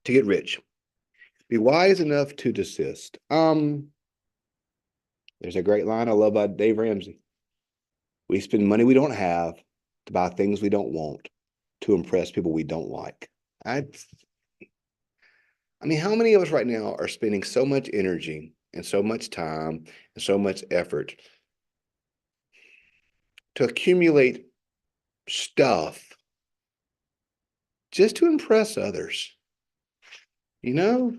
to get rich. Be wise enough to desist. There's a great line I love by Dave Ramsey. We spend money we don't have to buy things we don't want to impress people we don't like. I, I mean, how many of us right now are spending so much energy and so much time and so much effort to accumulate stuff just to impress others? You know,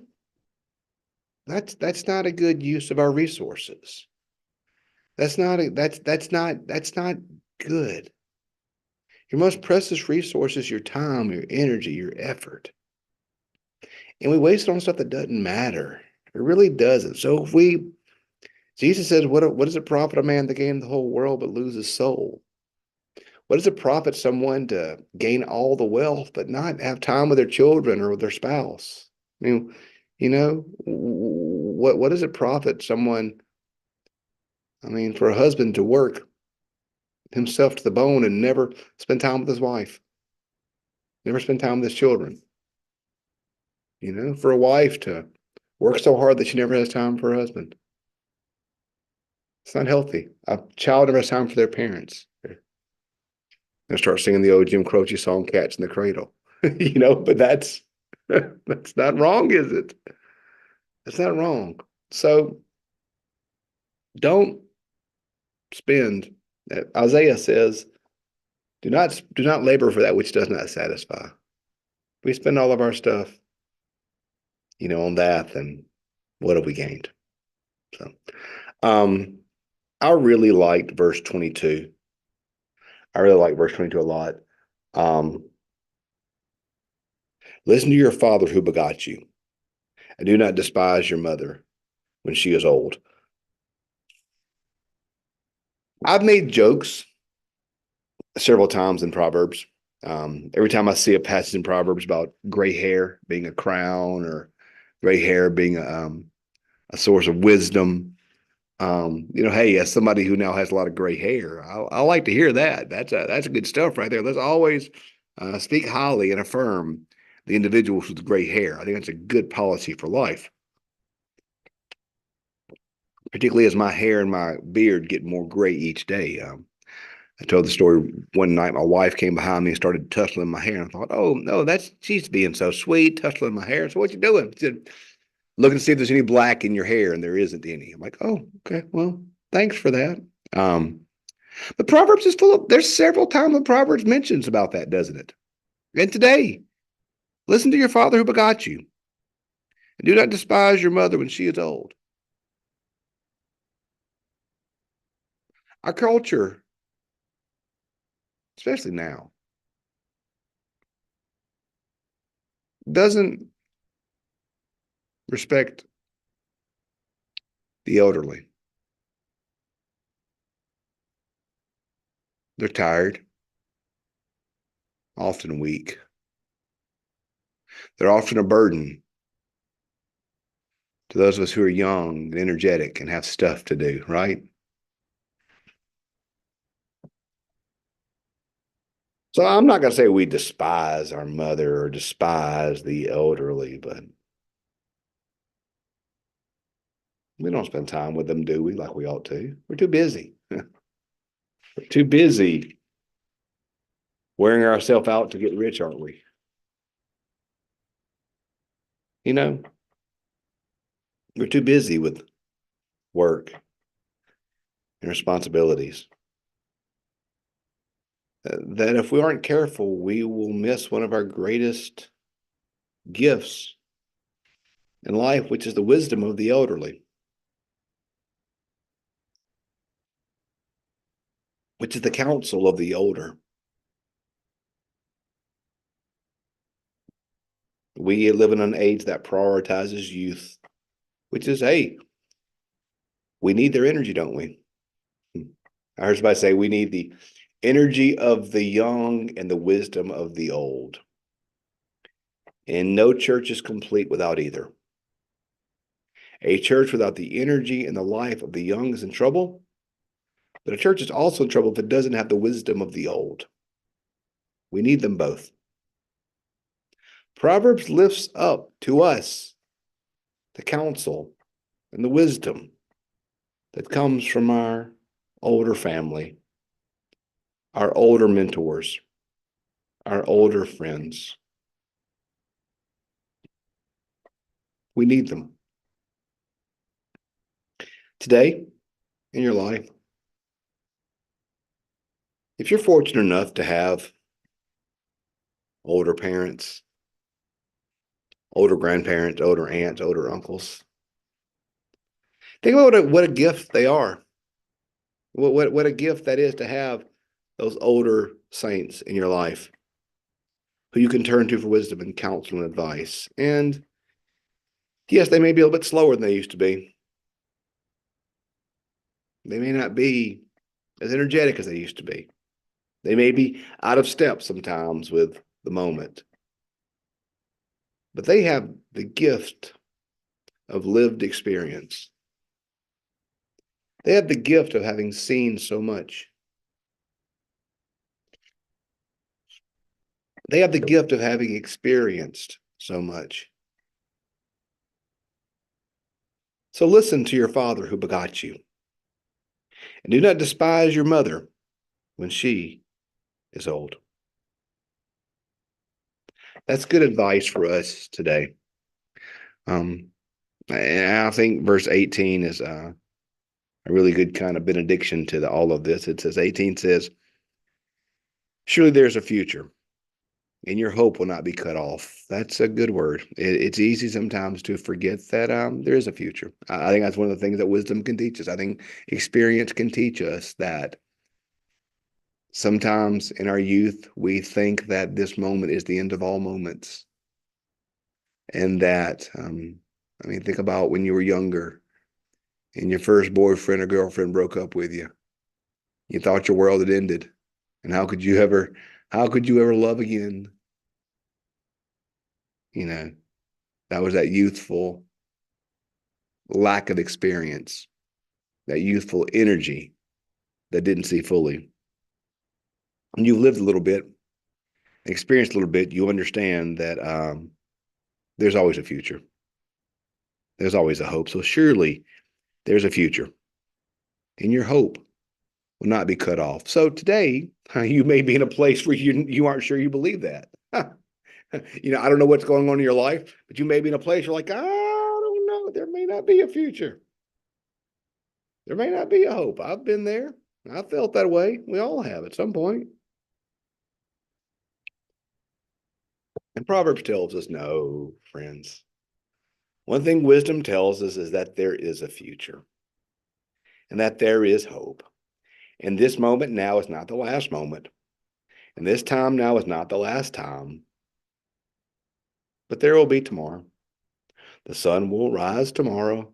that's not a good use of our resources. That's not good. Your most precious resource is your time, your energy, your effort. And we waste it on stuff that doesn't matter. It really doesn't. So if Jesus says, what does it profit a man to gain the whole world but lose his soul? What does it profit someone to gain all the wealth but not have time with their children or with their spouse? I mean, what does it profit someone, I mean, for a husband to work himself to the bone and never spend time with his wife, never spend time with his children? For a wife to work so hard that she never has time for her husband. It's not healthy. A child never has time for their parents. They'll start singing the old Jim Croce song, Cats in the Cradle. But that's not wrong, is it? That's not wrong. So don't spend. Isaiah says, do not labor for that which does not satisfy. We spend all of our stuff, on that, then what have we gained? So I really liked verse 22. I really like verse 22 a lot. Listen to your father who begot you, and do not despise your mother when she is old. I've made jokes several times in Proverbs. Every time I see a passage in Proverbs about gray hair being a crown or gray hair being a source of wisdom, hey, as somebody who now has a lot of gray hair, I like to hear that. That's good stuff right there. Let's always speak highly and affirm the individuals with gray hair. I think that's a good policy for life, particularly as my hair and my beard get more gray each day. I told the story one night. My wife came behind me and started tussling my hair. And I thought, oh no, she's being so sweet, tussling my hair. So what you doing? She said, looking to see if there's any black in your hair, and there isn't any. I'm like, oh, okay, well, thanks for that. But Proverbs is full of. There's several times the Proverbs mentions about that, doesn't it? And today, listen to your father who begot you, and do not despise your mother when she is old. Our culture, especially now, doesn't respect the elderly. They're tired, often weak. They're often a burden to those of us who are young and energetic and have stuff to do, right? So I'm not going to say we despise our mother or despise the elderly, but we don't spend time with them, do we? Like we ought to. We're too busy. We're too busy wearing ourselves out to get rich, aren't we? We're too busy with work and responsibilities. That if we aren't careful, we will miss one of our greatest gifts in life, which is the wisdom of the elderly, which is the counsel of the older. We live in an age that prioritizes youth, which is, hey, we need their energy, don't we? I heard somebody say we need the energy of the young and the wisdom of the old. And no church is complete without either. A church without the energy and the life of the young is in trouble, but a church is also in trouble if it doesn't have the wisdom of the old. We need them both. Proverbs lifts up to us the counsel and the wisdom that comes from our older family, our older mentors, our older friends. We need them. Today, in your life, if you're fortunate enough to have older parents, older grandparents, older aunts, older uncles, think about what a gift they are. What a gift that is to have those older saints in your life who you can turn to for wisdom and counsel and advice. And yes, they may be a little bit slower than they used to be. They may not be as energetic as they used to be. They may be out of step sometimes with the moment. But they have the gift of lived experience. They have the gift of having seen so much. They have the gift of having experienced so much. So listen to your father who begot you. And do not despise your mother when she is old. That's good advice for us today. And I think verse 18 is a really good kind of benediction to all of this. It says, 18 says, surely there's a future, and your hope will not be cut off. That's a good word. It's easy sometimes to forget that there is a future. I think that's one of the things that wisdom can teach us. I think experience can teach us that sometimes in our youth, we think that this moment is the end of all moments. And that, think about when you were younger and your first boyfriend or girlfriend broke up with you. You thought your world had ended. And how could you ever love again? That was that youthful lack of experience, that youthful energy that didn't see fully. When you've lived a little bit, experienced a little bit, you understand that there's always a future. There's always a hope. So surely there's a future. And your hope will not be cut off. So today, you may be in a place where you aren't sure you believe that. I don't know what's going on in your life, but you may be in a place you're like, I don't know. There may not be a future. There may not be a hope. I've been there. I felt that way. We all have at some point. And Proverbs tells us, no, friends. One thing wisdom tells us is that there is a future and that there is hope. And this moment now is not the last moment. And this time now is not the last time. But there will be tomorrow. The sun will rise tomorrow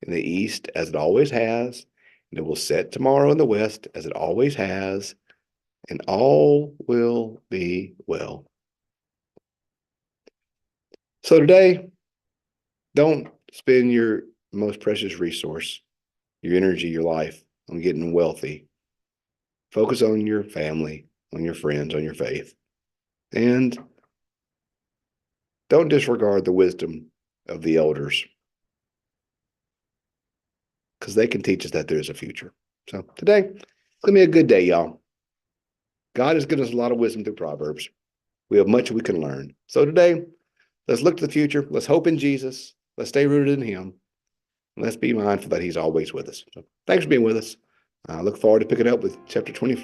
in the east as it always has, and it will set tomorrow in the west as it always has, and all will be well. So today, don't spend your most precious resource, your energy, your life, on getting wealthy. Focus on your family, on your friends, on your faith. And don't disregard the wisdom of the elders, because they can teach us that there's a future. So today, it's going to be a good day, y'all. God has given us a lot of wisdom through Proverbs. We have much we can learn. So today, let's look to the future. Let's hope in Jesus. Let's stay rooted in him. Let's be mindful that he's always with us. So thanks for being with us. I look forward to picking up with chapter 24.